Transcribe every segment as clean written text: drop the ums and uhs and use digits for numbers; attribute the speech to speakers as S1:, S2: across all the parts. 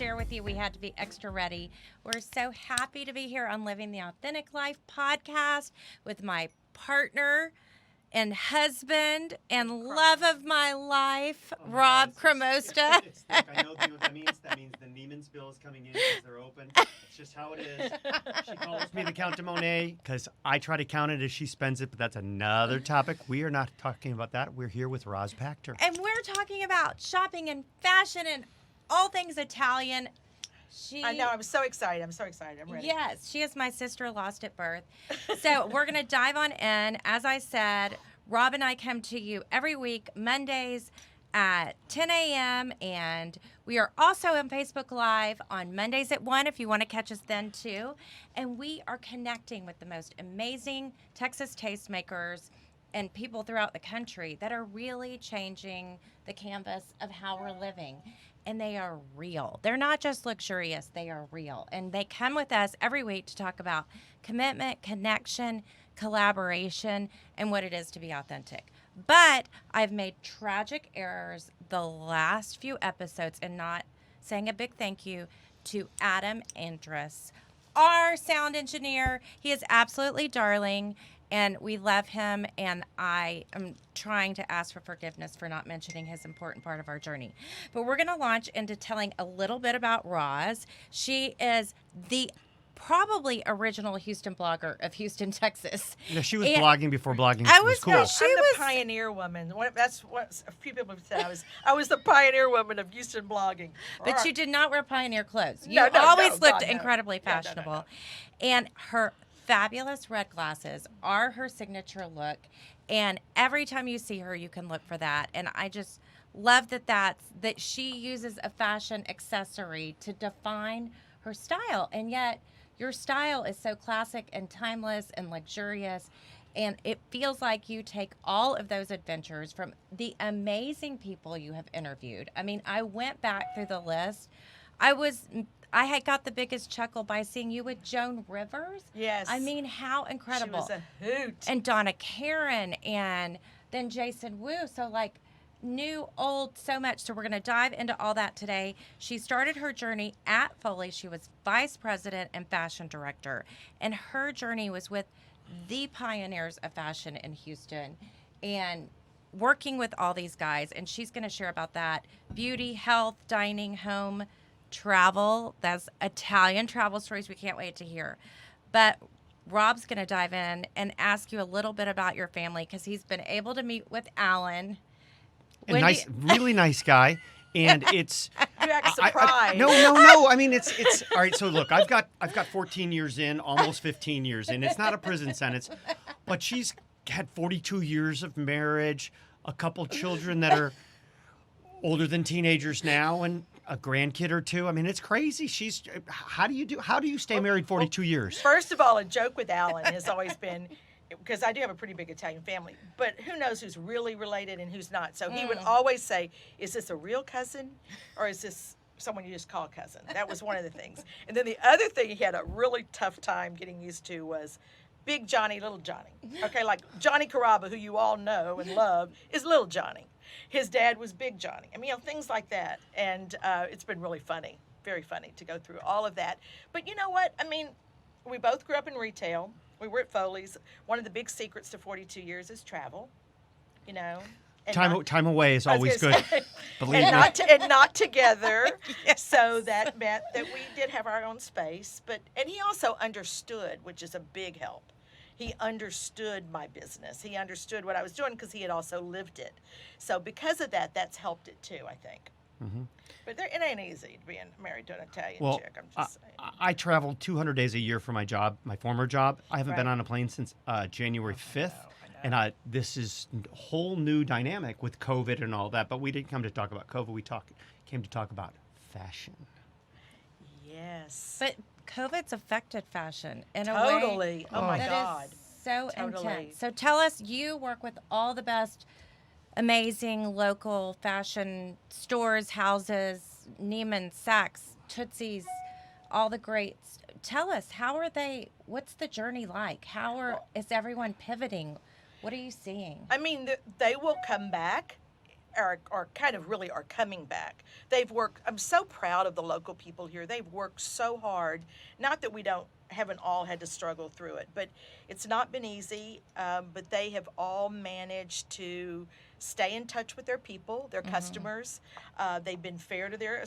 S1: share with you. We had to be extra ready. We're so happy to be here on Living the Authentic Life podcast with my partner and husband and love of my life, Rob Cremosta.
S2: Look, I know what that means. That means the Neiman's bill is coming in because they're open. It's just how it is. She calls me the Count de Monet because I try to count it as she spends it, but that's another topic. We are not talking about that. We're here with Roz Pactor.
S1: And we're talking about shopping and fashion and all things Italian.
S3: I know. I'm so excited. I'm ready.
S1: Yes, she is my sister lost at birth. So we're going to dive on in. As I said, Rob and I come to you every week, Mondays at 10 a.m. And we are also on Facebook Live on Mondays at 1 if you want to catch us then too. And we are connecting with the most amazing Texas tastemakers and people throughout the country that are really changing the canvas of how we're living. And they are real. They're not just luxurious, they are real. And they come with us every week to talk about commitment, connection, collaboration, and what it is to be authentic. But I've made tragic errors the last few episodes and not saying a big thank you to Adam Andrus, our sound engineer. He is absolutely darling. And we love him, and I am trying to ask for forgiveness for not mentioning his important part of our journey. But we're going to launch into telling a little bit about Roz. She is the probably original Houston blogger of Houston, Texas.
S2: Yeah, she was blogging before blogging was cool.
S3: I'm the pioneer woman. That's what a few people have said. I was the pioneer woman of Houston blogging.
S1: But you did not wear pioneer clothes. You always looked incredibly fashionable.
S3: No.
S1: And her fabulous red glasses are her signature look, and every time you see her you can look for that. And I just love that she uses a fashion accessory to define her style, and yet your style is so classic and timeless and luxurious, and it feels like you take all of those adventures from the amazing people you have interviewed. I mean, I went back through the list. I had got the biggest chuckle by seeing you with Joan Rivers.
S3: Yes.
S1: I mean, how incredible.
S3: She was a hoot.
S1: And Donna Karan, and then Jason Wu. So, like, new, old, so much. So we're going to dive into all that today. She started her journey at Foley. She was vice president and fashion director. And her journey was with the pioneers of fashion in Houston and working with all these guys. And she's going to share about that. Beauty, health, dining, home, travel. That's Italian travel stories we can't wait to hear. But Rob's going to dive in and ask you a little bit about your family because he's been able to meet with Alan.
S2: Really nice guy. And it's
S3: you act surprised.
S2: No. I mean, it's all right. So look, I've got 14 years in, almost 15 years in. It's not a prison sentence, but she's had 42 years of marriage, a couple children that are older than teenagers now, and a grandkid or two. I mean, it's crazy. How do you stay married 42 years?
S3: First of all, a joke with Alan has always been, because I do have a pretty big Italian family, but who knows who's really related and who's not. So he would always say, is this a real cousin or is this someone you just call cousin? That was one of the things. And then the other thing he had a really tough time getting used to was Big Johnny, Little Johnny. Okay, like Johnny Caraba, who you all know and love, is Little Johnny. His dad was Big Johnny. I mean, things like that. And it's been really funny, very funny to go through all of that. But you know what? I mean, we both grew up in retail. We were at Foley's. One of the big secrets to 42 years is travel, you know.
S2: Time away is always good. Believe me.
S3: And not together.
S1: Yes.
S3: So that meant that we did have our own space. And he also understood, which is a big help. He understood my business. He understood what I was doing because he had also lived it. So because of that, that's helped it too, I think. Mm-hmm. But it ain't easy being married to an Italian chick, I'm just saying.
S2: I traveled 200 days a year for my job, my former job. I haven't been on a plane since January 5th. I know. And this is a whole new dynamic with COVID and all that. But we didn't come to talk about COVID. We came to talk about fashion.
S3: Yes.
S1: But COVID's affected fashion in a
S3: way.
S1: Totally.
S3: Oh, my God.
S1: Is so
S3: Totally.
S1: intense. So tell us, you work with all the best, amazing local fashion stores, houses, Neiman, Saks, Tootsie's, all the greats. Tell us, what's the journey like? Is everyone pivoting? What are you seeing?
S3: I mean, they will come back. are kind of really are coming back. They've worked. I'm so proud of the local people here. They've worked so hard. Not that we haven't all had to struggle through it, but it's not been easy. But they have all managed to stay in touch with their people, their customers. They've been fair to their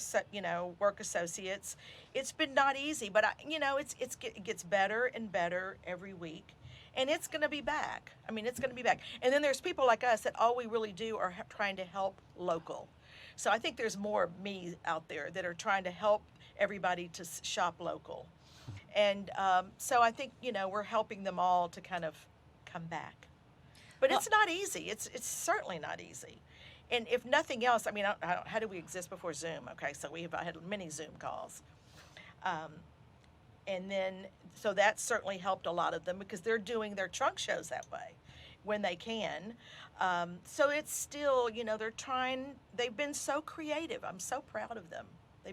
S3: work associates. It's been not easy, but it gets better and better every week. And it's going to be back. I mean, it's going to be back. And then there's people like us that all we really do are trying to help local. So I think there's more of me out there that are trying to help everybody to shop local. And so I think, we're helping them all to kind of come back. But it's not easy. It's certainly not easy. And if nothing else, I mean, how do we exist before Zoom? Okay, so I had many Zoom calls. And then, so that certainly helped a lot of them because they're doing their trunk shows that way when they can. So it's still, they've been so creative. I'm so proud of them.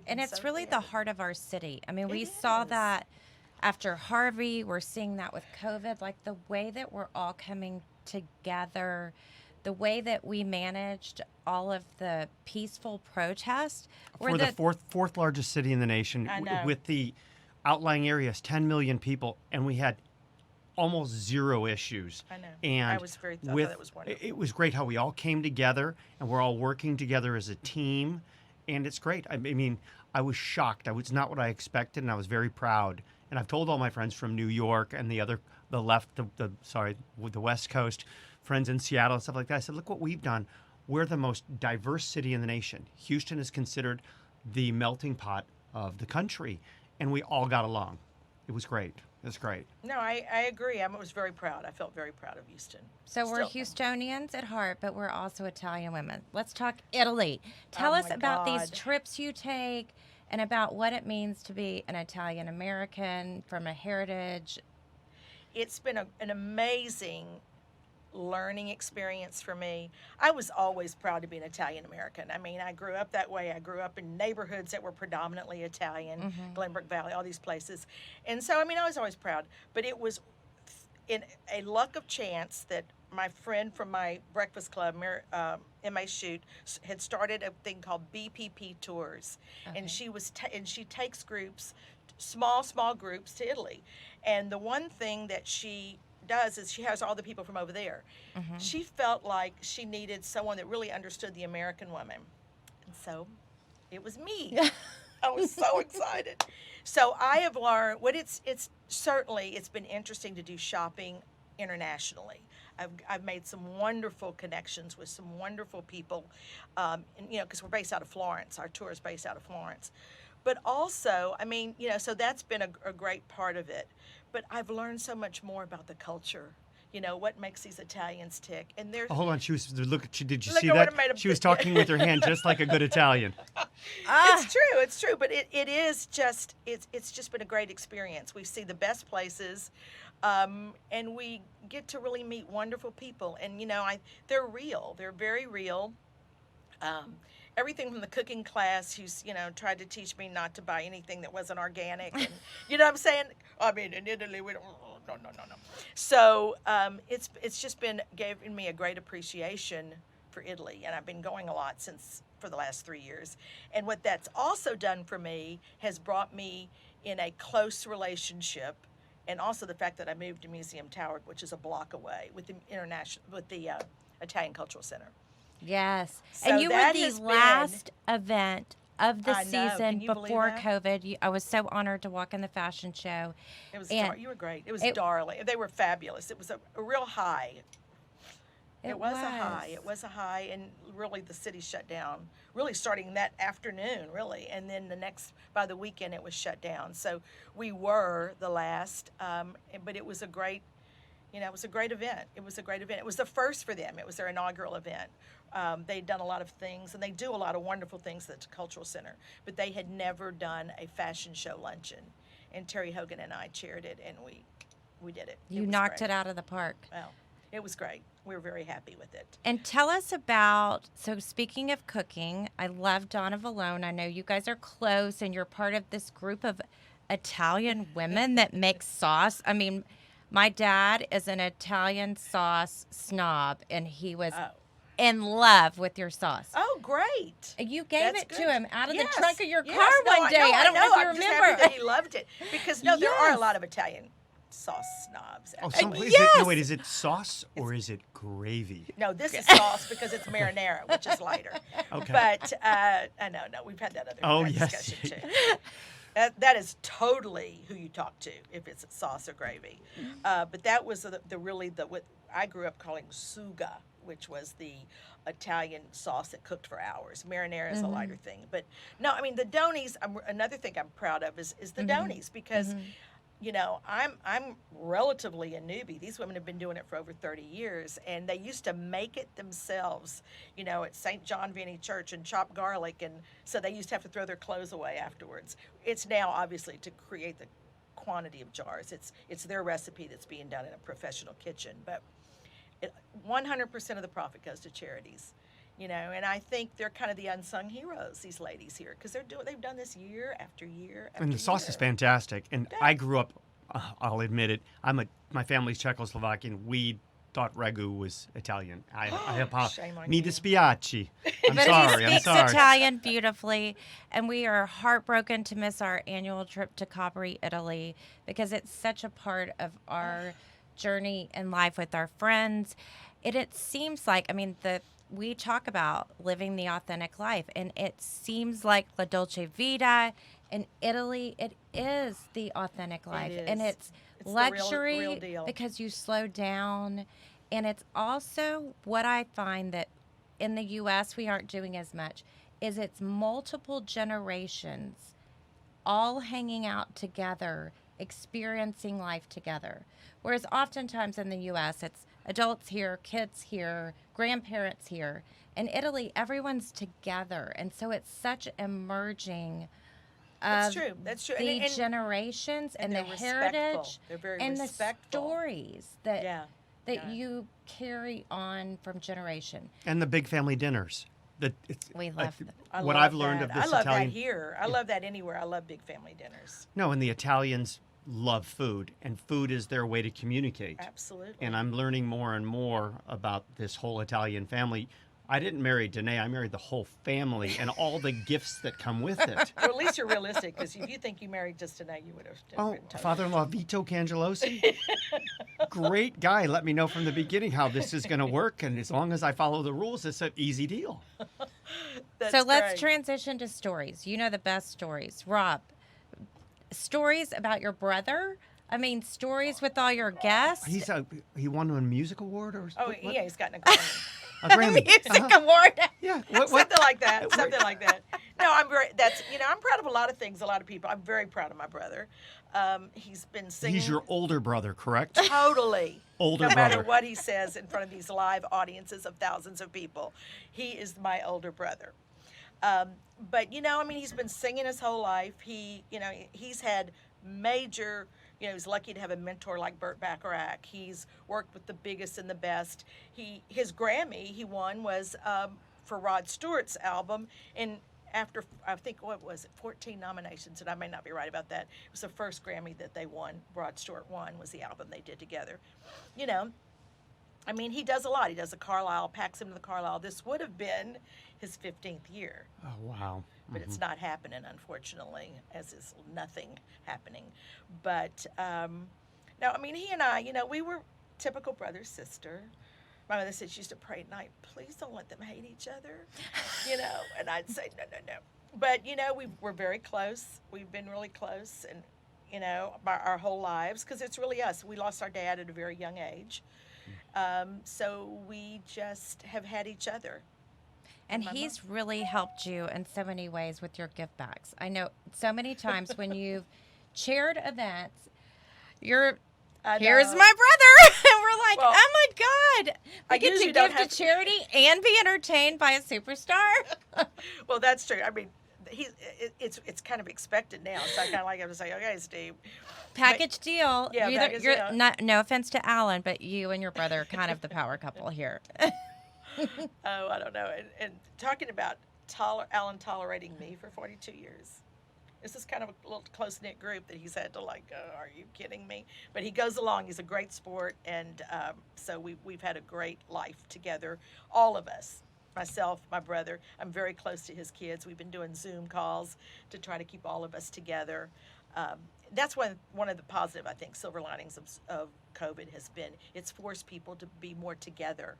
S1: And it's
S3: so
S1: really
S3: creative.
S1: the heart of our city. I mean, we
S3: It
S1: saw
S3: is.
S1: that after Harvey. We're seeing that with COVID, like the way that we're all coming together, the way that we managed all of the peaceful protests.
S2: For the fourth largest city in the nation,
S3: I know.
S2: with the outlying areas, 10 million people, and we had almost zero issues.
S3: I know.
S2: And
S3: I thought that was wonderful.
S2: it was great how we all came together and we're all working together as a team, and it's great. I mean, I was shocked. It was not what I expected, and I was very proud. And I've told all my friends from New York and the West Coast friends in Seattle and stuff like that. I said, look what we've done. We're the most diverse city in the nation. Houston is considered the melting pot of the country, and we all got along. It was great. It was great.
S3: No, I agree. I was very proud. I felt very proud of Houston.
S1: So we're
S3: Still.
S1: Houstonians at heart, but we're also Italian women. Let's talk Italy. Tell us
S3: my
S1: about these
S3: God.
S1: trips you take and about what it means to be an Italian American from a heritage.
S3: It's been an amazing learning experience for me. I was always proud to be an Italian American. I mean, I grew up that way. I grew up in neighborhoods that were predominantly Italian, Glenbrook Valley, all these places. And so, I mean, I was always proud. But it was in a luck of chance that my friend from my breakfast club, M.A. Shute, had started a thing called BPP Tours.
S1: Okay.
S3: And she takes groups, small groups to Italy. And the one thing that she does is she has all the people from over there. She felt like she needed someone that really understood the American woman. And so it was me. I was so excited. So I have learned it's been interesting to do shopping internationally. I've made some wonderful connections with some wonderful people, and, because we're based out of Florence. Our tour is based out of Florence. But also, I mean, so that's been a great part of it. But I've learned so much more about the culture. What makes these Italians tick. And there's
S2: Oh, hold on. Did you
S3: Look,
S2: see
S3: I
S2: that?
S3: would've made a
S2: She was
S3: big-
S2: talking with her hand just like a good Italian.
S3: It's true, but it is just it's just been a great experience. We see the best places, and we get to really meet wonderful people. And they're real. They're very real. Everything from the cooking class, who's tried to teach me not to buy anything that wasn't organic. And, you know what I'm saying? I mean, in Italy we don't. No. So it's just been giving me a great appreciation for Italy, and I've been going a lot for the last 3 years. And what that's also done for me has brought me in a close relationship, and also the fact that I moved to Museum Tower, which is a block away, with the Italian Cultural Center.
S1: Yes.
S3: So
S1: and you were
S3: that
S1: the
S3: has
S1: last event of the
S3: I know.
S1: season
S3: Can you believe
S1: before
S3: that?
S1: COVID. I was so honored to walk in the fashion show.
S3: It was
S1: And
S3: you were great. It was
S1: it-
S3: darling. They were fabulous. It was a real high. It was a high. It was a high, and really the city shut down. Really starting that afternoon, really, and then by the weekend it was shut down. So we were the last, but it was a great, it was a great event. It was a great event. It was the first for them. It was their inaugural event. They'd done a lot of things, and they do a lot of wonderful things at the Cultural Center, but they had never done a fashion show luncheon. And Terry Hogan and I chaired it, and we did it.
S1: You
S3: was
S1: knocked
S3: great.
S1: it out of the park.
S3: Well, it was great. We were very happy with it.
S1: And tell us about, so speaking of cooking, I love Donna Vallone. I know you guys are close and you're part of this group of Italian women that make sauce. I mean, my dad is an Italian sauce snob, and he was in love with your sauce.
S3: Oh, great.
S1: You gave
S3: That's
S1: it
S3: good.
S1: to him out of
S3: Yes,
S1: the trunk of your
S3: yes.
S1: car
S3: No,
S1: one day.
S3: I
S1: I don't know if you
S3: I'm just
S1: remember.
S3: happy that he loved it because there are a
S1: Yes.
S3: lot of Italian sauce snobs.
S2: Oh,
S3: out there.
S2: is it sauce or is it gravy?
S3: No, this is sauce because it's marinara, which is lighter.
S2: Okay.
S3: But no, we've had that other discussion too. That is totally who you talk to if it's sauce or gravy. But that was what I grew up calling suga, which was the Italian sauce that cooked for hours. Marinara is a lighter thing. But no, I mean the donis. Another thing I'm proud of is the donis because. You know, I'm relatively a newbie. These women have been doing it for over 30 years, and they used to make it themselves, you know, at St. John Vianney Church and chop garlic, and so they used to have to throw their clothes away afterwards. It's now obviously to create the quantity of jars. It's their recipe that's being done in a professional kitchen, but 100% of the profit goes to charities. You know, and I think they're kind of the unsung heroes, these ladies here, because they've done this year after year after
S2: And the sauce
S3: year.
S2: is fantastic. And I grew up, I'll admit it, my family's Czechoslovakian. We thought ragu was Italian. I apologize.
S3: Shame on
S2: Mi
S3: you.
S2: dispiace. I'm
S1: But
S2: sorry.
S1: he
S2: I'm
S1: speaks
S2: sorry.
S1: Italian beautifully, and we are heartbroken to miss our annual trip to Capri, Italy, because it's such a part of our journey in life with our friends. It seems like, I mean, we talk about living the authentic life, and it seems like La Dolce Vita in Italy, it is the authentic life, and
S3: is.
S1: it's
S3: It's the
S1: luxury
S3: real deal.
S1: because you slow down, and it's also what I find that in the U.S. we aren't doing as much is it's multiple generations all hanging out together, experiencing life together. Whereas oftentimes in the U.S., it's adults here, kids here, grandparents here. In Italy, everyone's together. And so it's such a merging
S3: That's
S1: of
S3: true. That's true.
S1: the
S3: And
S1: generations and the
S3: they're respectful.
S1: heritage
S3: They're very
S1: and
S3: respectful.
S1: the stories that
S3: Yeah.
S1: you carry on from generation.
S2: And the big family dinners.
S1: We love them.
S3: I
S2: what
S3: love
S2: I've learned
S3: that.
S2: of this
S3: I love
S2: Italian.
S3: that here. I love that anywhere. I love big family dinners.
S2: No, and the Italians love food, and food is their way to communicate.
S3: Absolutely.
S2: And I'm learning more and more about this whole Italian family. I didn't marry Danae, I married the whole family and all the gifts that come with it.
S3: Well, at least you're realistic, because if you think you married just tonight, you would have.
S2: Oh,
S3: been totally-
S2: father-in-law Vito Cangelosi, great guy. Let me know from the beginning how this is going to work, and as long as I follow the rules, it's an easy deal.
S3: That's
S1: So let's
S3: great.
S1: transition to stories. You know the best stories. Rob, stories about your brother? I mean, stories with all your guests?
S2: He won a music award or
S3: Oh,
S2: what?
S3: yeah, he's gotten a Grammy.
S2: A Grammy.
S1: Music award.
S2: Yeah.
S3: Something like that. Something like that. No, I'm proud of a lot of things, a lot of people. I'm very proud of my brother. He's been singing.
S2: He's your older brother, correct?
S3: Totally.
S2: Older
S3: no matter
S2: brother.
S3: what he says in front of these live audiences of thousands of people, he is my older brother. But he's been singing his whole life. He's had major. He's lucky to have a mentor like Burt Bacharach. He's worked with the biggest and the best. His Grammy he won was for Rod Stewart's album, and after I think 14 nominations, and I may not be right about that. It was the first Grammy that they won. Rod Stewart won was the album they did together. He does a lot. He does a Carlisle, packs him to the Carlisle. This would have been his 15th year.
S2: Oh, wow.
S3: But it's not happening, unfortunately, as is nothing happening. But, no, he and I, we were typical brother-sister. My mother said she used to pray at night, please don't let them hate each other, and I'd say, no. But, we're very close. We've been really close, and, our whole lives, because it's really us. We lost our dad at a very young age. So we just have had each other.
S1: And he's really helped you in so many ways with your gift bags. I know so many times when you've chaired events, here's my brother. And we're like,
S3: Well,
S1: oh my God.
S3: I
S1: We get to
S3: usually don't
S1: give
S3: have
S1: to charity and be entertained by a superstar.
S3: Well, that's true. It's kind of expected now. So I kind of like him to say, okay, Steve.
S1: Package deal.
S3: Yeah, package deal.
S1: No offense to Alan, but you and your brother are kind of the power couple here.
S3: Oh, I don't know. And talking about Alan tolerating me for 42 years. This is kind of a little close-knit group that he's had to are you kidding me? But he goes along. He's a great sport, and so we've had a great life together, all of us. Myself, my brother. I'm very close to his kids. We've been doing Zoom calls to try to keep all of us together. That's one of the positive, I think, silver linings of COVID has been. It's forced people to be more together.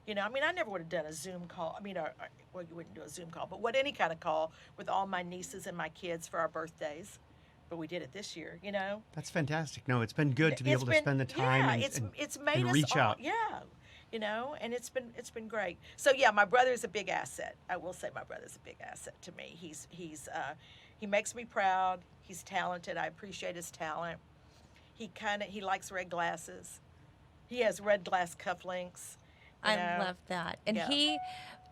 S3: You know, I mean, I never would have done a Zoom call. I mean, well, you wouldn't do a Zoom call, but any kind of call with all my nieces and my kids for our birthdays. But we did it this year, you know.
S2: That's fantastic. No, it's been good to be able to spend the time
S3: it's made
S2: and
S3: us
S2: reach
S3: all,
S2: out.
S3: Yeah, you know, and it's been great. So yeah, my brother's a big asset. I will say my brother's a big asset to me. He makes me proud. He's talented. I appreciate his talent. He likes red glasses. He has red glass cufflinks.
S1: I love that. And
S3: Yeah.
S1: he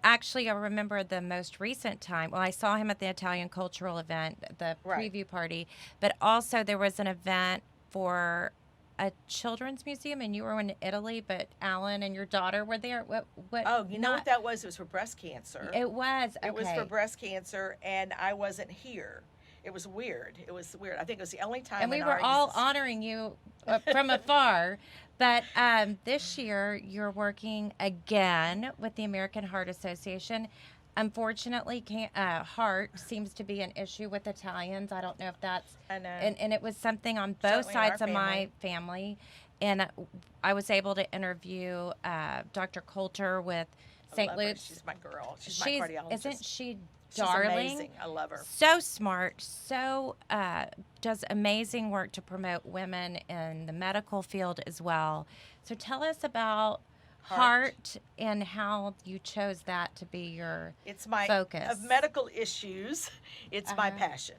S1: actually, I remember the most recent time. Well, I saw him at the Italian cultural event, the
S3: Right.
S1: preview party, but also there was an event for a children's museum, and you were in Italy, but Alan and your daughter were there. What?
S3: Oh, you know what that was? It was for breast cancer.
S1: It was. Okay.
S3: It was for breast cancer, and I wasn't here. It was weird. I think it was the only time.
S1: And we
S3: in
S1: were
S3: our
S1: all
S3: existence-
S1: honoring you from afar. But this year, you're working again with the American Heart Association. Unfortunately, heart seems to be an issue with Italians. I don't know if that's...
S3: I know.
S1: And it was something on both
S3: Certainly in our
S1: sides of my family. And I was able to interview Dr. Coulter with
S3: I
S1: St.
S3: love her.
S1: Luke's.
S3: She's my girl. She's my cardiologist.
S1: Isn't she
S3: She's
S1: darling?
S3: amazing. I love her.
S1: So smart, does amazing work to promote women in the medical field as well. So tell us about heart and how you chose that to be your
S3: It's my
S1: focus.
S3: Of medical issues. It's my passion.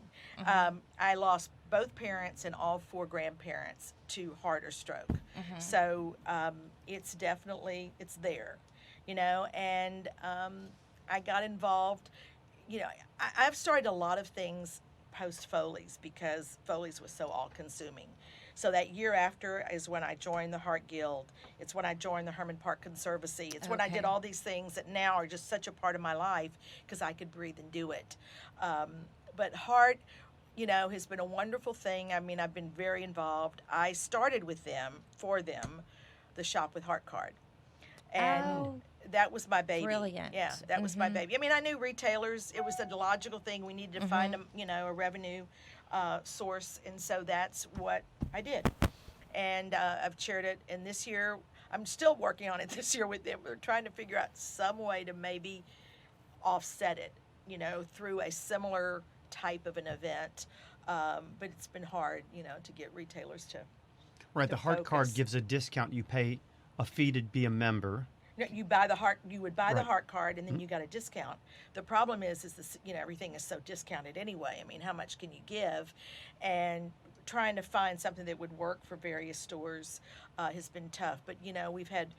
S3: I lost both parents and all 4 grandparents to heart or stroke. So it's definitely there, you know. And I got involved. You know, I've started a lot of things post Foley's because Foley's was so all-consuming. So that year after is when I joined the Heart Guild. It's when I joined the Herman Park Conservancy. It's when I did all these things that now are just such a part of my life because I could breathe and do it. But heart, you know, has been a wonderful thing. I mean, I've been very involved. I started with them, for them, the Shop with Heart card. And that was my baby.
S1: Brilliant.
S3: Yeah, that was my baby. I mean, I knew retailers. It was the logical thing. We needed to find a revenue source, and so that's what I did. And I've chaired it. And this year, I'm still working on it. This year with them, we're trying to figure out some way to maybe offset it, you know, through a similar type of an event. But it's been hard, you know, to get retailers to.
S2: Right,
S3: to
S2: the heart card
S3: focus.
S2: gives a discount. You pay a fee to be a member.
S3: You buy the heart. You would buy the
S2: Right.
S3: heart card, and then you got a discount. The problem is this. You know, everything is so discounted anyway. I mean, how much can you give? And trying to find something that would work for various stores has been tough. But you know, we've had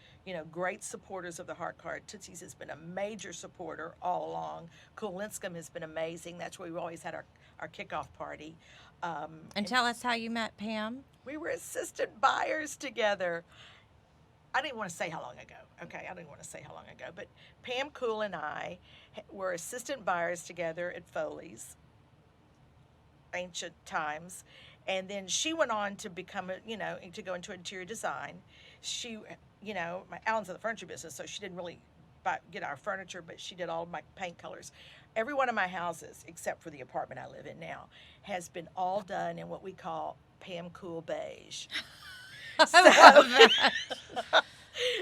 S3: great supporters of the heart card. Tootsie's has been a major supporter all along. Cool Linscomb has been amazing. That's where we've always had our kickoff party.
S1: And tell us how you met Pam.
S3: We were assistant buyers together. I didn't want to say how long ago. Okay, I didn't want to say how long ago. But Pam Cool and I were assistant buyers together at Foley's, ancient times. And then she went on to become, to go into interior design. She, Alan's in the furniture business, so she didn't really get our furniture, but she did all of my paint colors. Every one of my houses, except for the apartment I live in now, has been all done in what we call Pam Cool beige.
S1: I love that.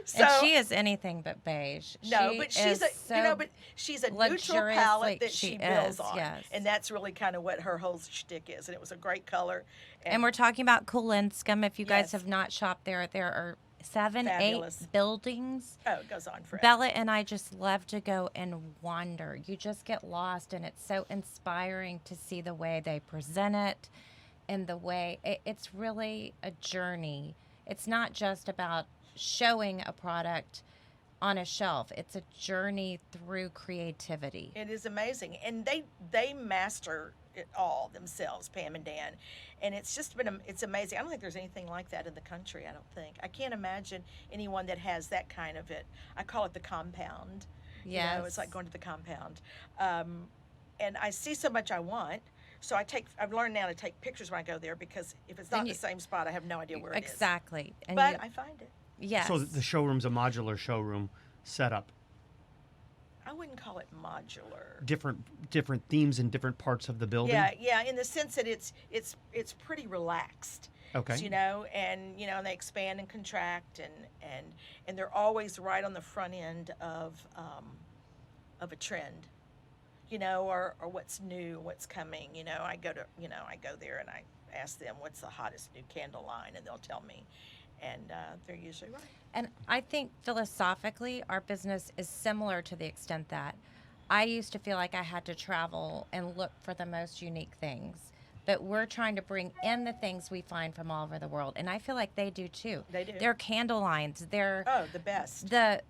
S3: So,
S1: and she is anything but beige.
S3: no,
S1: She
S3: but she's
S1: is
S3: but she's a neutral
S1: luxuriously-
S3: palette that
S1: she
S3: she builds
S1: is,
S3: on,
S1: yes.
S3: and that's really kind of what her whole shtick is. And it was a great color.
S1: And we're talking about Cool Linscomb. If you guys
S3: Yes.
S1: have not shopped there, there are 7,
S3: Fabulous.
S1: 8 buildings.
S3: Oh, it goes on forever.
S1: Bella and I just love to go and wander. You just get lost, and it's so inspiring to see the way they present it and the way it's really a journey. It's not just about showing a product on a shelf. It's a journey through creativity.
S3: It is amazing, and they master it all themselves, Pam and Dan, and it's just been it's amazing. I don't think there's anything like that in the country. I don't think. I can't imagine anyone that has that kind of it. I call it the compound.
S1: Yes.
S3: It's like going to the compound. And I see so much I want. So I've learned now to take pictures when I go there, because if it's not in the same spot, I have no idea where it is.
S1: Exactly. And
S3: But I find it.
S1: yes.
S2: So the showroom's a modular showroom setup.
S3: I wouldn't call it modular.
S2: Different themes in different parts of the building.
S3: Yeah, in the sense that it's pretty relaxed.
S2: Okay.
S3: So, and they expand and contract, and they're always right on the front end of a trend, or what's new, what's coming. I go there and I ask them what's the hottest new candle line, and they'll tell me, and they're usually right.
S1: And I think philosophically, our business is similar to the extent that I used to feel like I had to travel and look for the most unique things. But we're trying to bring in the things we find from all over the world. And I feel like they do too.
S3: They do.
S1: Their candle lines, their
S3: The best.
S1: the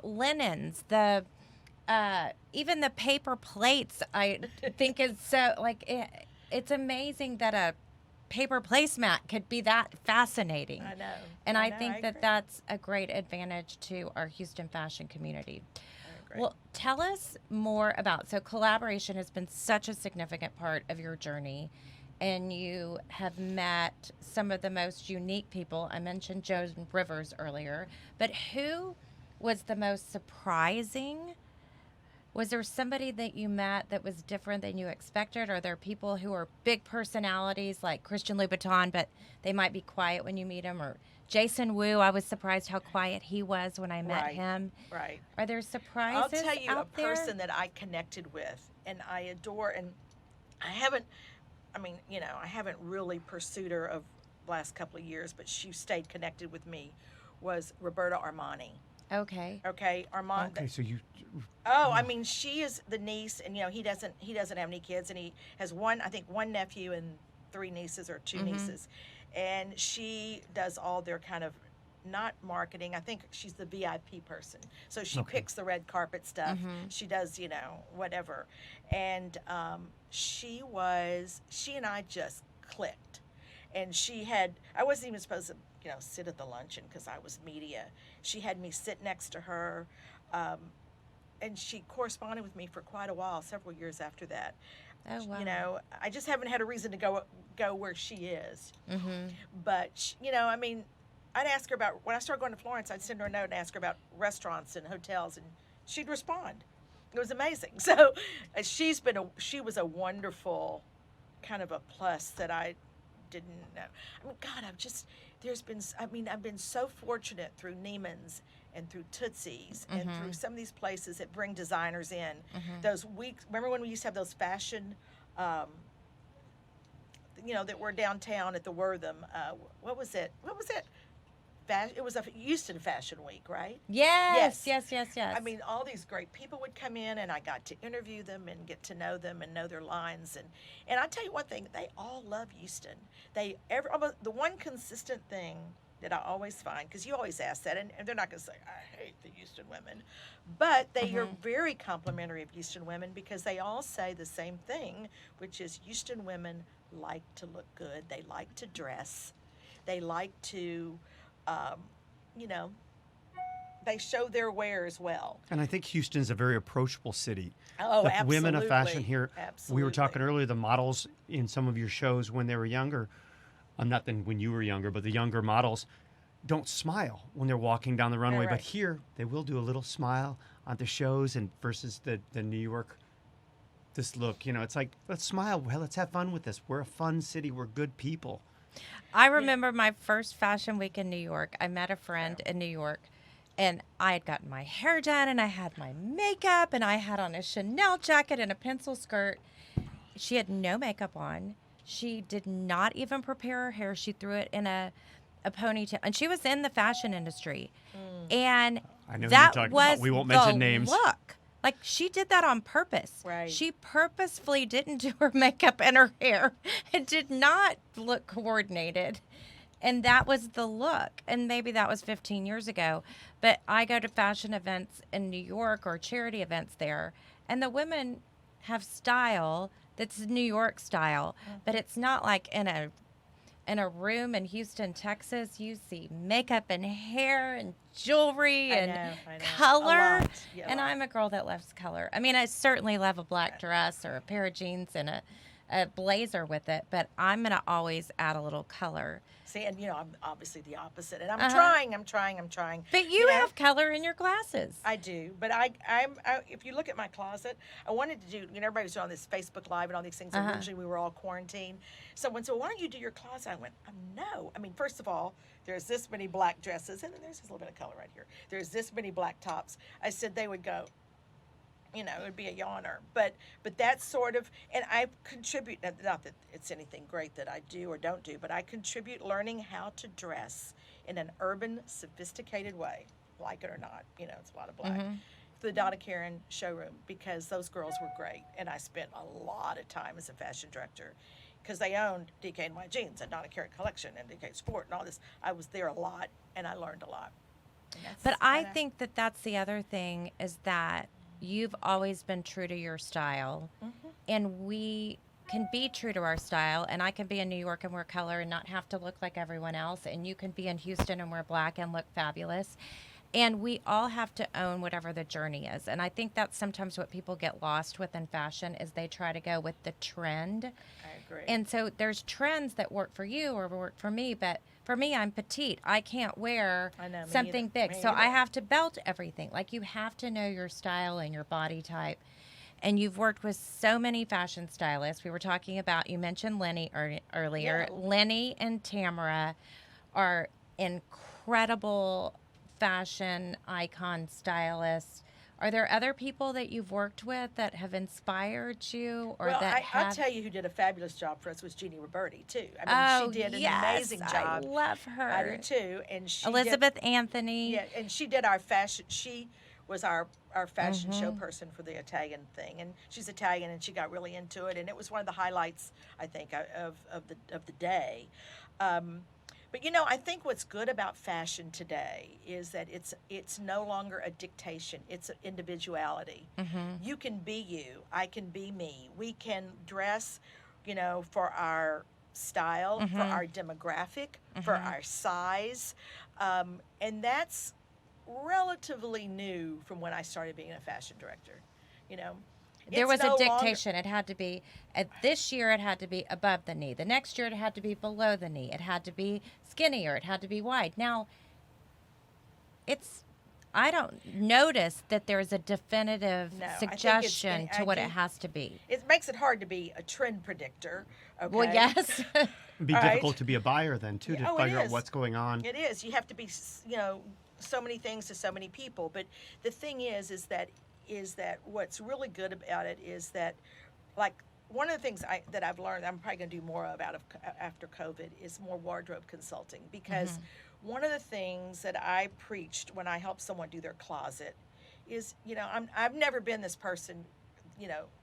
S1: linens, even the paper plates, I think is so, it's amazing that a paper placemat could be that fascinating.
S3: I know.
S1: And I
S3: know,
S1: think
S3: I
S1: that
S3: agree.
S1: that's a great advantage to our Houston fashion community.
S3: I agree.
S1: Well, tell us more about, so collaboration has been such a significant part of your journey, and you have met some of the most unique people. I mentioned Joe Rivers earlier, but who was the most surprising? Was there somebody that you met that was different than you expected? Are there people who are big personalities like Christian Louboutin, but they might be quiet when you meet them? Or Jason Wu, I was surprised how quiet he was when I met
S3: Right.
S1: him.
S3: Right.
S1: Are there
S3: I'll
S1: surprises
S3: tell you
S1: out
S3: a
S1: there?
S3: person that I connected with and I adore, and I haven't really pursued her of the last couple of years, but she stayed connected with me, was Roberta Armani.
S1: Okay.
S3: Okay, Armani.
S2: Okay, so you.
S3: Oh, I mean, she is the niece, and he doesn't have any kids, and he has one nephew and 3 nieces or 2 nieces, and she does all their kind of, not marketing. I think she's the VIP person, so she picks the red carpet stuff. She does, whatever, and she and I just clicked, and I wasn't even supposed to sit at the luncheon because I was media. She had me sit next to her. And she corresponded with me for quite a while, several years after that.
S1: Oh, wow.
S3: I just haven't had a reason to go where she is.
S1: Mm-hmm.
S3: But I'd ask her about, when I started going to Florence, I'd send her a note and ask her about restaurants and hotels, and she'd respond. It was amazing. So she was a wonderful kind of a plus that I didn't know. I mean, God, I've been so fortunate through Neiman's and through Tootsie's and through some of these places that bring designers in. Those weeks, remember when we used to have those fashion, that were downtown at the Wortham, what was it? It was a Houston Fashion Week, right?
S1: Yes.
S3: I mean, all these great people would come in, and I got to interview them and get to know them and know their lines. And I tell you one thing, they all love Houston. The one consistent thing that I always find, because you always ask that, and they're not going to say, I hate the Houston women, but they are very complimentary of Houston women, because they all say the same thing, which is Houston women like to look good. They like to dress. They like to... they show their wear as well.
S2: And I think Houston's a very approachable city.
S3: Oh,
S2: the
S3: absolutely.
S2: Women of fashion here.
S3: Absolutely.
S2: We were talking earlier, the models in some of your shows when they were younger, not then when you were younger, but the younger models don't smile when they're walking down the runway.
S3: Right.
S2: But here, they will do a little smile on the shows, and versus the New York, this look, it's like, let's smile. Well, let's have fun with this. We're a fun city. We're good people.
S1: I remember my first fashion week in New York. I met a friend in New York, and I had gotten my hair done, and I had my makeup, and I had on a Chanel jacket and a pencil skirt. She had no makeup on. She did not even prepare her hair. She threw it in a ponytail, and she was in the fashion industry. And
S2: I know who
S1: that
S2: you're talking
S1: was
S2: about. We won't
S1: the
S2: mention names.
S1: look. Like, she did that on purpose.
S3: Right.
S1: She purposefully didn't do her makeup and her hair. It did not look coordinated. And that was the look. And maybe that was 15 years ago. But I go to fashion events in New York or charity events there, and the women have style that's New York style. But it's not like in a room in Houston, Texas. You see makeup and hair and jewelry and
S3: I know.
S1: color.
S3: A lot. Yeah, a
S1: And
S3: lot.
S1: I'm a girl that loves color. I mean, I certainly love a black dress or a pair of jeans and blazer with it, but I'm going to always add a little color.
S3: See, and I'm obviously the opposite, and I'm
S1: Uh-huh.
S3: trying.
S1: But you have color in your glasses.
S3: I do, but if you look at my closet, I wanted to do. Everybody was on this Facebook Live and all these things.
S1: Uh-huh.
S3: Originally, we were all quarantined. Someone said, "Why don't you do your closet?" I went, "No." I mean, first of all, there's this many black dresses, and then there's this little bit of color right here. There's this many black tops. I said they would go. It would be a yawner, but that's sort of, and I contribute, not that it's anything great that I do or don't do, but I contribute learning how to dress in an urban, sophisticated way, like it or not, it's a lot of black, the Donna Karan showroom, because those girls were great, and I spent a lot of time as a fashion director, because they owned DKNY Jeans and Donna Karan Collection and DK Sport and all this. I was there a lot, and I learned a lot.
S1: But I think that that's the other thing, is that you've always been true to your style, and we can be true to our style, and I can be in New York and wear color and not have to look like everyone else, and you can be in Houston and wear black and look fabulous, and we all have to own whatever the journey is. And I think that's sometimes what people get lost with in fashion, is they try to go with the trend.
S3: I agree.
S1: And so there's trends that work for you or work for me, but for me, I'm petite. I can't wear something big. So I have to belt everything. Like, you have to know your style and your body type. And you've worked with so many fashion stylists. We were talking about, you mentioned Lenny earlier.
S3: Yeah.
S1: Lenny and Tamara are incredible fashion icon stylists. Are there other people that you've worked with that have inspired you, or that
S3: I'll tell you who did a fabulous job for us was Jeannie Roberti too. She did an amazing job.
S1: I love her.
S3: I do too. And she
S1: Elizabeth Anthony.
S3: Yeah, and she did our fashion. She was our fashion show person for the Italian thing, and she's Italian, and she got really into it, and it was one of the highlights, I think, of the day. But I think what's good about fashion today is that it's no longer a dictation. It's an individuality. You can be you. I can be me. We can dress, for our style, for our demographic, for our size, and that's relatively new from when I started being a fashion director.
S1: There was a dictation. It had to be, this year it had to be above the knee. The next year it had to be below the knee. It had to be skinnier. It had to be wide. Now, I don't notice that there's a definitive suggestion to what it has to be.
S3: It makes it hard to be a trend predictor. Okay?
S1: Well, yes.
S2: It'd be difficult to be a buyer then, too, to figure out what's going on.
S3: It is. You have to be, so many things to so many people. But the thing is that what's really good about it is that, like, one of the things that I've learned, I'm probably going to do more of after COVID, is more wardrobe consulting, because one of the things that I preached when I helped someone do their closet is, I've never been this person,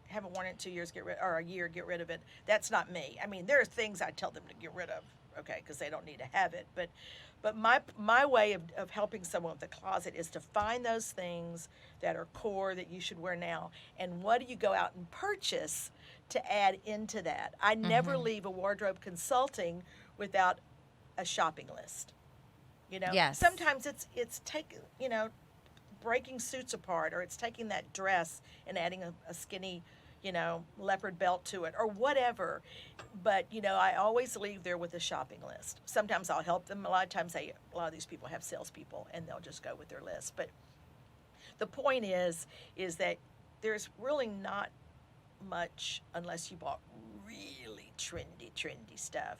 S3: haven't worn it in 2 years, or a year, get rid of it. That's not me. I mean, there are things I tell them to get rid of, okay, because they don't need to have it, but my way of helping someone with a closet is to find those things that are core that you should wear now, and what do you go out and purchase to add into that. I never leave a wardrobe consulting without a shopping list.
S1: Yes.
S3: Sometimes it's taking, breaking suits apart, or it's taking that dress and adding a skinny, leopard belt to it, or whatever. But, I always leave there with a shopping list. Sometimes I'll help them. A lot of times a lot of these people have salespeople, and they'll just go with their list. But the point is that there's really not much, unless you bought really trendy stuff,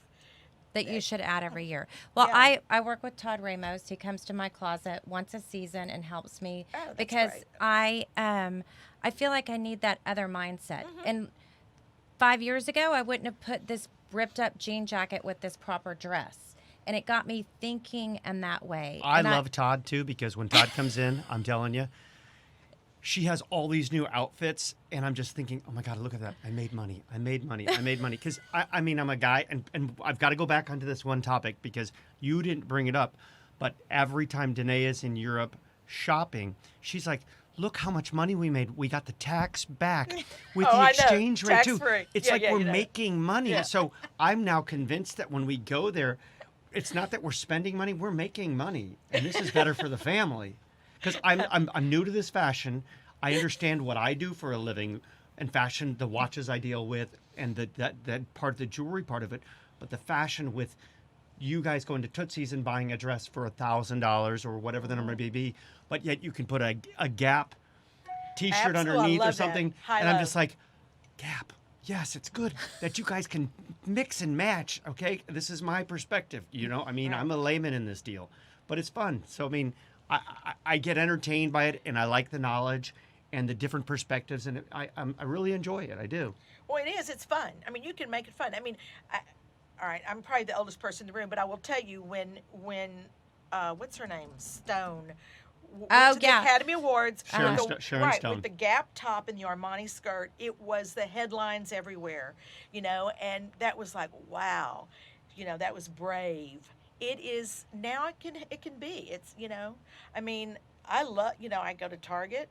S1: that you should add every year. Well,
S3: Yeah.
S1: I work with Todd Ramos. He comes to my closet once a season and helps me
S3: that's
S1: because
S3: great.
S1: I feel like I need that other mindset. And 5 years ago, I wouldn't have put this ripped up jean jacket with this proper dress. And it got me thinking in that way.
S2: I love Todd, too, because when Todd comes in, I'm telling you, she has all these new outfits, and I'm just thinking, oh, my God, look at that. I made money. Because, I mean, I'm a guy, and I've got to go back onto this one topic because you didn't bring it up, but every time Danae is in Europe shopping, she's like, look how much money we made. We got the tax back with the exchange rate, too.
S3: Tax-free.
S2: It's
S3: Yeah,
S2: we're making money.
S3: Yeah.
S2: So I'm now convinced that when we go there, it's not that we're spending money, we're making money. And this is better for the family. Because I'm new to this fashion. I understand what I do for a living and fashion, the watches I deal with, and that part of the jewelry part of it, but the fashion with you guys going to Tootsie's and buying a dress for $1,000 or whatever the number may be, but yet you can put a Gap T-shirt
S3: Absolutely, I
S2: underneath or
S3: love that.
S2: something,
S3: High
S2: and I'm
S3: low.
S2: just like, Gap. Yes, it's good that you guys can mix and match. Okay, this is my perspective. I mean,
S3: Right.
S2: I'm a layman in this deal, but it's fun. So I mean, I get entertained by it, and I like the knowledge and the different perspectives, and I really enjoy it. I do.
S3: Well, it is. It's fun. I mean, you can make it fun. I mean, all right, I'm probably the oldest person in the room, but I will tell you when what's her name? Stone. Went
S1: Oh,
S3: to the
S1: yeah.
S3: Academy Awards.
S2: Sharon
S3: with the-
S2: Sharon
S3: right,
S2: Stone.
S3: with the Gap top and the Armani skirt, it was the headlines everywhere, and that was like, wow, that was brave. It is now. It can be. It's I mean, I love. I go to Target.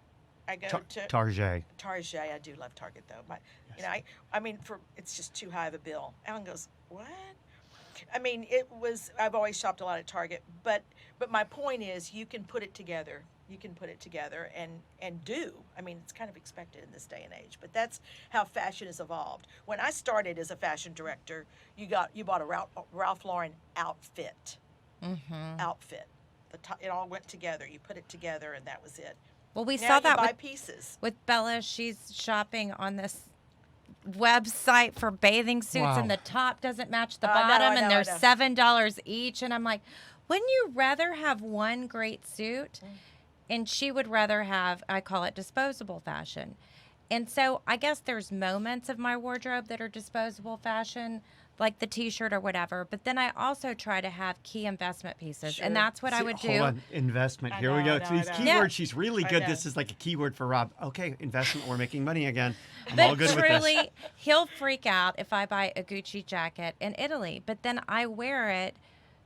S3: I go to
S2: Target.
S3: Target. I do love Target though. But I mean, it's just too high of a bill. Alan goes, what? I mean, I've always shopped a lot at Target, but my point is, you can put it together. You can put it together and do. I mean, it's kind of expected in this day and age, but that's how fashion has evolved. When I started as a fashion director, you bought a Ralph Lauren outfit.
S1: Mm-hmm.
S3: Outfit. It all went together. You put it together, and that was it.
S1: Well, we
S3: Now
S1: saw
S3: you
S1: that
S3: buy
S1: with
S3: pieces.
S1: Bella. She's shopping on this website for bathing suits,
S2: Wow.
S1: and the top doesn't match the
S3: I know,
S1: bottom,
S3: I
S1: and
S3: know,
S1: they're
S3: I know.
S1: $7 each. And I'm like, wouldn't you rather have one great suit? And she would rather have, I call it disposable fashion. And so I guess there's moments of my wardrobe that are disposable fashion, like the T-shirt or whatever. But then I also try to have key investment pieces,
S3: Sure.
S1: and that's what I
S2: See,
S1: would
S2: hold
S1: do.
S2: on, investment.
S3: I
S2: Here
S3: know,
S2: we go.
S3: I
S2: It's
S3: know,
S2: these
S3: I know.
S2: keywords.
S1: Yeah.
S2: She's really
S3: I
S2: good.
S3: know.
S2: This is like a keyword for Rob. Okay, investment. We're making money again. I'm
S1: But
S2: all good with this.
S1: truly, he'll freak out if I buy a Gucci jacket in Italy. But then I wear it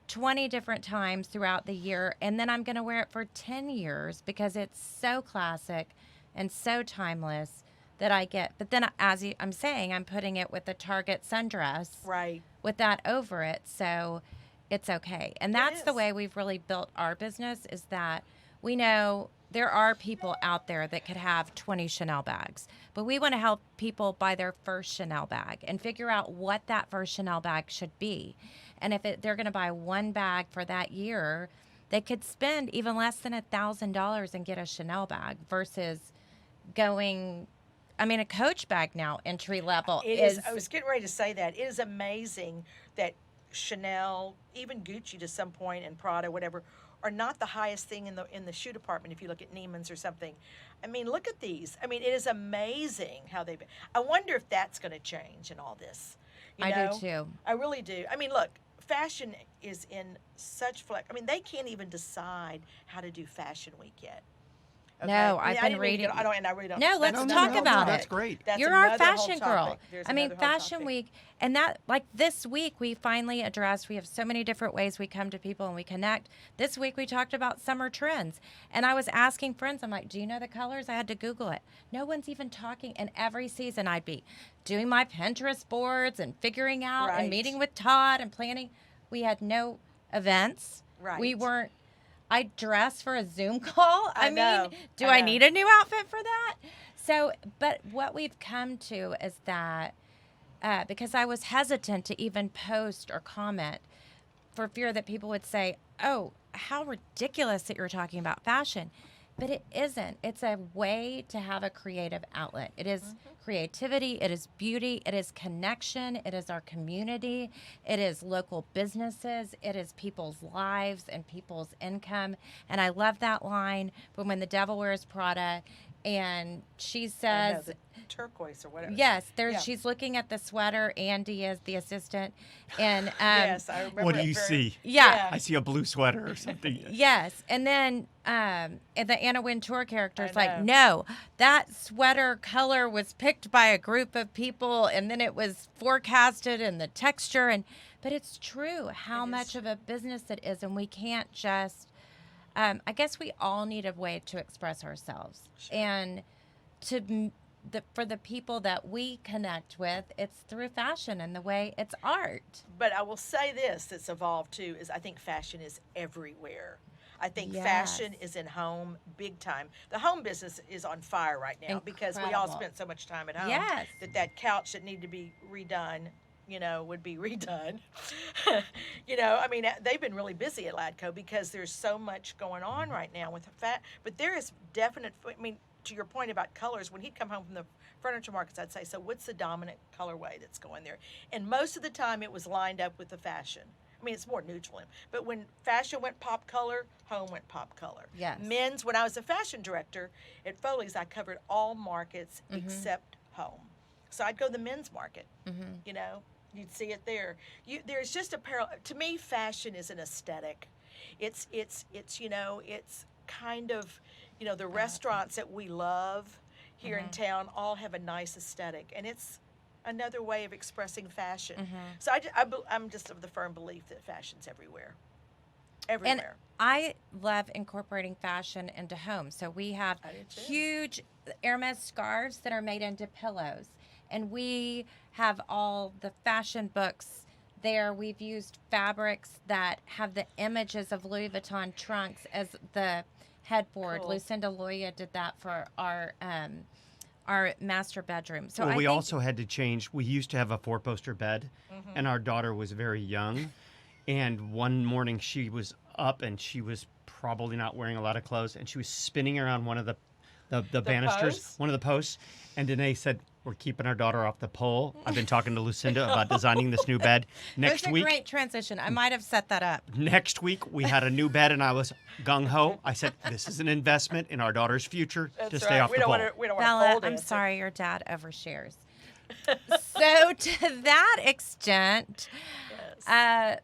S1: 20 different times throughout the year, and then I'm going to wear it for 10 years because it's so classic and so timeless that I get. But then, I'm saying, I'm putting it with the Target sundress
S3: Right.
S1: with that over it, so it's okay. And that's the
S3: is.
S1: way we've really built our business, is that we know there are people out there that could have 20 Chanel bags, but we want to help people buy their first Chanel bag and figure out what that first Chanel bag should be. And if they're going to buy one bag for that year, they could spend even less than $1,000 and get a Chanel bag versus going, I mean, a Coach bag now, entry level,
S3: It
S1: is
S3: is. I was getting ready to say that. It is amazing that Chanel, even Gucci to some point, and Prada, whatever, are not the highest thing in the shoe department. If you look at Neiman's or something, I mean, look at these. I mean, it is amazing how they've. I wonder if that's going to change in all this.
S1: I do too.
S3: I really do. I mean, look, fashion is in such flex. I mean, they can't even decide how to do Fashion Week yet.
S1: No,
S3: I
S1: I've
S3: mean, I
S1: been
S3: didn't mean to
S1: reading-
S3: get- I don't, and I really don't.
S1: No, let's
S3: that's
S1: talk
S3: another
S1: about
S3: whole
S1: it.
S2: That's great.
S3: That's
S1: You're our
S3: another whole
S1: fashion girl.
S3: topic. There's
S1: I mean,
S3: another whole
S1: Fashion
S3: topic.
S1: Week, and that, like this week, we finally addressed, we have so many different ways we come to people and we connect. This week, we talked about summer trends. And I was asking friends, I'm like, do you know the colors? I had to Google it. No one's even talking. And every season, I'd be doing my Pinterest boards and figuring out
S3: Right.
S1: and meeting with Todd and planning. We had no events.
S3: Right.
S1: We weren't. I dressed for a Zoom call. I
S3: know,
S1: mean, do
S3: I
S1: I
S3: know.
S1: need a new outfit for that? So, but what we've come to is that because I was hesitant to even post or comment for fear that people would say, oh, how ridiculous that you're talking about fashion. But it isn't. It's a way to have a creative outlet. It is creativity, it is beauty, it is connection, it is our community, it is local businesses, it is people's lives and people's income. And I love that line from When the Devil Wears Prada. And she
S3: I know,
S1: says,
S3: the turquoise or whatever.
S1: yes,
S3: Yeah.
S1: she's looking at the sweater. Andy is the assistant. And
S3: Yes, I remember.
S2: What do
S3: it
S2: you
S3: very-
S2: see?
S1: yeah.
S2: I see a blue sweater or something.
S1: Yes, and then and the Anna Wintour character is
S3: I
S1: like, no, that sweater color was picked by a group of people, and then it was forecasted and the texture, but it's true how
S3: It
S1: much
S3: is.
S1: of a business it is, and we can't just. I guess we all need a way to express ourselves, and for the people that we connect with, it's through fashion and the way it's art.
S3: But I will say this that's evolved too is I think fashion is everywhere. I think
S1: Yes.
S3: fashion is in home big time. The home business is on fire right now because we all
S1: Incredible.
S3: spent so much time at home
S1: Yes.
S3: that couch that needed to be redone, would be redone. I mean, they've been really busy at Ladco because there's so much going on right now with the but there is definite, I mean, to your point about colors, when he'd come home from the furniture markets, I'd say, so what's the dominant colorway that's going there? And most of the time it was lined up with the fashion. I mean, it's more neutral. But when fashion went pop color, home went pop color.
S1: Yes.
S3: Men's, when I was a fashion director at Foley's, I covered all markets except home. So I'd go to the men's market, you'd see it there. There's just a parallel. To me, fashion is an aesthetic. It's kind of, the restaurants that we love here in town all have a nice aesthetic, and it's another way of expressing fashion. So I'm just of the firm belief that fashion's everywhere.
S1: And I love incorporating fashion into home. So we have
S3: I do too.
S1: huge Hermes scarves that are made into pillows. And we have all the fashion books there. We've used fabrics that have the images of Louis Vuitton trunks as the headboard.
S3: Cool.
S1: Lucinda Loya did that for our master bedroom. So
S2: Well,
S1: I
S2: we
S1: think
S2: also had to change. We used to have a 4-poster bed, and our daughter was very young. And one morning she was up, and she was probably not wearing a lot of clothes, and she was spinning around one of the banisters,
S3: posts?
S2: one of the posts. And Danae said, "We're keeping our daughter off the pole." I've been talking to Lucinda about designing this new bed.
S1: it
S2: Next
S1: was a
S2: week,
S1: great transition. I might have set that up.
S2: next week we had a new bed, and I was gung ho. I said, "This is an investment in our daughter's future
S3: That's
S2: to
S3: right.
S2: stay off
S3: we
S2: the
S3: don't
S2: pole."
S3: want to. We don't want
S1: Bella,
S3: to.
S1: I'm sorry your dad overshares. So to that extent,
S3: Yes.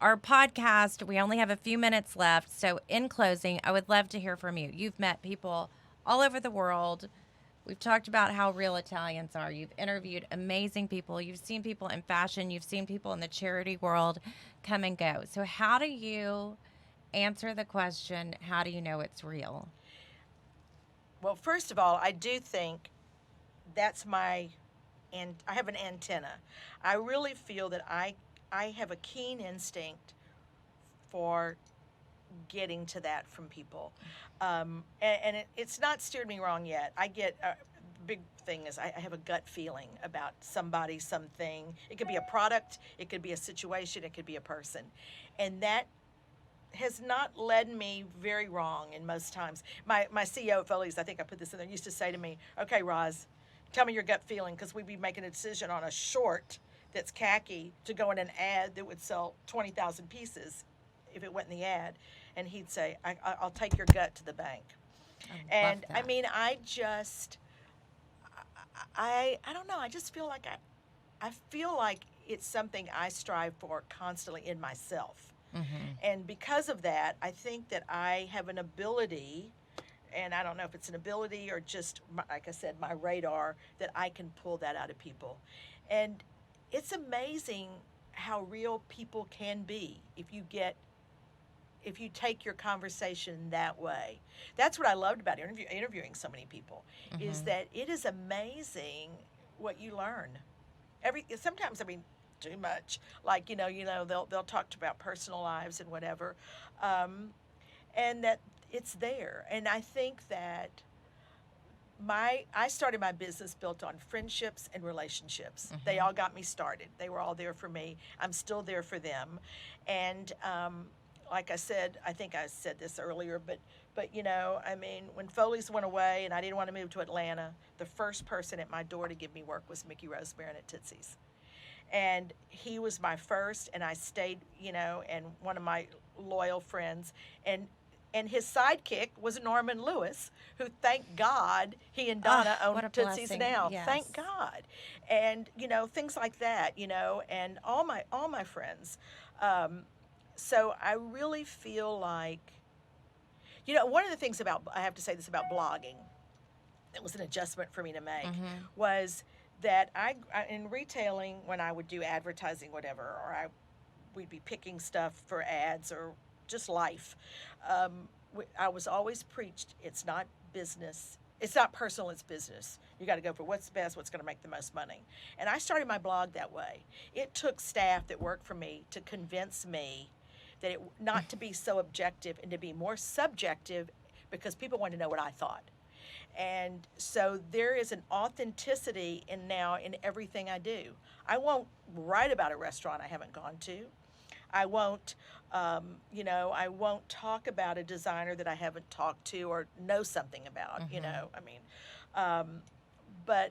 S1: our podcast, we only have a few minutes left. So in closing, I would love to hear from you. You've met people all over the world. We've talked about how real Italians are. You've interviewed amazing people. You've seen people in fashion. You've seen people in the charity world come and go. So how do you answer the question, how do you know it's real?
S3: Well, first of all, I do think that's and I have an antenna. I really feel that I have a keen instinct for getting to that from people. And it's not steered me wrong yet. I get, big thing is I have a gut feeling about somebody, something. It could be a product, it could be a situation, it could be a person. And that has not led me very wrong in most times. My CEO at Foley's, I think I put this in there, used to say to me, "Okay, Roz, tell me your gut feeling," because we'd be making a decision on a short that's khaki to go in an ad that would sell 20,000 pieces if it went in the ad. And he'd say, I'll take your gut to the bank. And I mean, I don't know, I just feel like I feel like it's something I strive for constantly in myself. And because of that, I think that I have an ability, and I don't know if it's an ability or just, like I said, my radar, that I can pull that out of people. And it's amazing how real people can be if you take your conversation that way. That's what I loved about interviewing so many people, is that it is amazing what you learn. Sometimes, I mean, too much. Like, they'll talk about personal lives and whatever, and that it's there. And I think that I started my business built on friendships and relationships. They all got me started. They were all there for me. I'm still there for them. And like I said, I think I said this earlier, but I mean, when Foley's went away and I didn't want to move to Atlanta, the first person at my door to give me work was Mickey Rosebaron at Tootsie's. And he was my first, and I stayed, and one of my loyal friends. And his sidekick was Norman Lewis, who, thank God, he and Donna own Tootsie's
S1: blessing.
S3: now.
S1: Yes.
S3: Thank God. And, things like that, and all my friends. So I really feel like, one of the things I have to say this about blogging, that was an adjustment for me to make, was that I in retailing, when I would do advertising, whatever, or we'd be picking stuff for ads or just life, I was always preached, it's not business, it's not personal, it's business. You got to go for what's best, what's going to make the most money. And I started my blog that way. It took staff that worked for me to convince me that it not to be so objective and to be more subjective, because people want to know what I thought. And so there is an authenticity in everything I do. I won't write about a restaurant I haven't gone to. I won't, I won't talk about a designer that I haven't talked to or know something about. But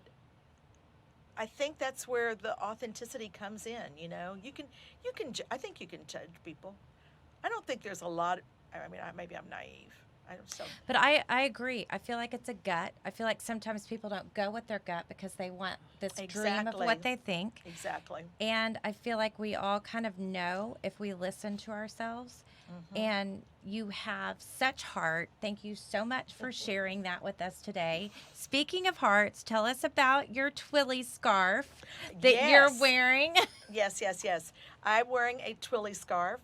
S3: I think that's where the authenticity comes in. I think you can judge people. I don't think there's a lot. Maybe I'm naive.
S1: But I agree. I feel like it's a gut. I feel like sometimes people don't go with their gut because they want this dream of what they think.
S3: Exactly.
S1: And I feel like we all kind of know if we listen to ourselves. And you have such heart. Thank you so much for sharing that with us today. Speaking of hearts, tell us about your Twilly scarf that you're wearing.
S3: Yes. I'm wearing a Twilly scarf.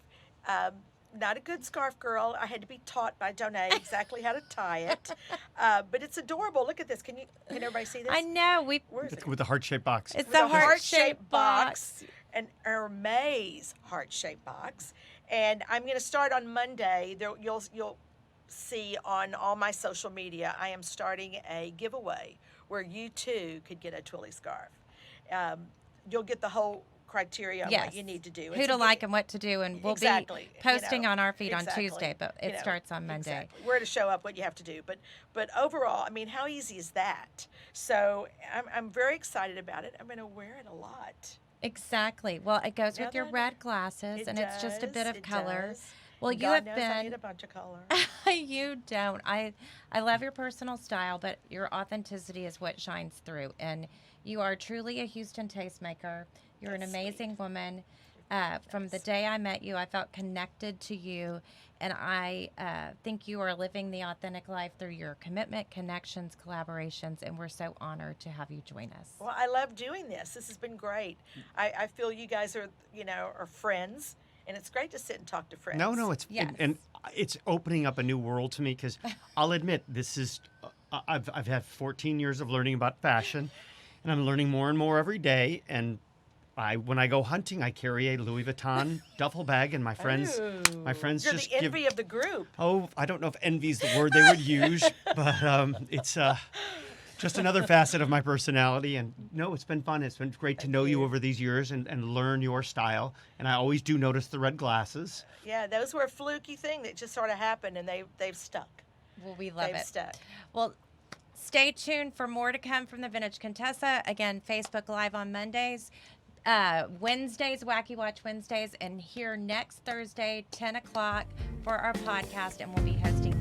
S3: Not a good scarf girl. I had to be taught by Donay exactly how to tie it. But it's adorable. Look at this. Can everybody see this?
S1: I know.
S2: With the heart-shaped box.
S1: It's
S3: with
S1: the
S3: a
S1: heart-shaped box.
S3: An Hermes heart-shaped box. And I'm going to start on Monday. You'll see on all my social media, I am starting a giveaway where you too could get a Twilly scarf. You'll get the whole criteria on what you need to do.
S1: Who to like and what to do, and we'll be posting on our feed on Tuesday, but it starts on Monday.
S3: Exactly. Where to show up, what you have to do. But overall, how easy is that? So I'm very excited about it. I'm going to wear it a lot.
S1: Exactly. Well, it goes with your red glasses, and it's just a bit of color.
S3: Does.
S1: Well,
S3: God
S1: you have
S3: knows
S1: been.
S3: I need a bunch of color.
S1: You don't. I love your personal style, but your authenticity is what shines through, and you are truly a Houston tastemaker. You're an amazing woman. From the day I met you, I felt connected to you, and I think you are living the authentic life through your commitment, connections, collaborations, and we're so honored to have you join us.
S3: Well, I love doing this. This has been great. I feel you guys are friends, and it's great to sit and talk to friends.
S2: No, it's and it's opening up a new world to me, because I'll admit this is I've had 14 years of learning about fashion, and I'm learning more and more every day. And when I go hunting, I carry a Louis Vuitton duffel bag, and my friends
S3: You're
S2: just
S3: the envy of the group.
S2: Oh, I don't know if envy's the word they would use, but it's just another facet of my personality. And no, it's been fun. It's been great to know you over these years and learn your style. And I always do notice the red glasses.
S3: Yeah, those were a fluky thing that just sort of happened, and they've stuck.
S1: Well, we love it.
S3: They've stuck.
S1: Well, stay tuned for more to come from the Vintage Contessa. Again, Facebook Live on Mondays. Wednesdays, Wacky Watch Wednesdays, and here next Thursday, 10 o'clock for our podcast, and we'll be hosting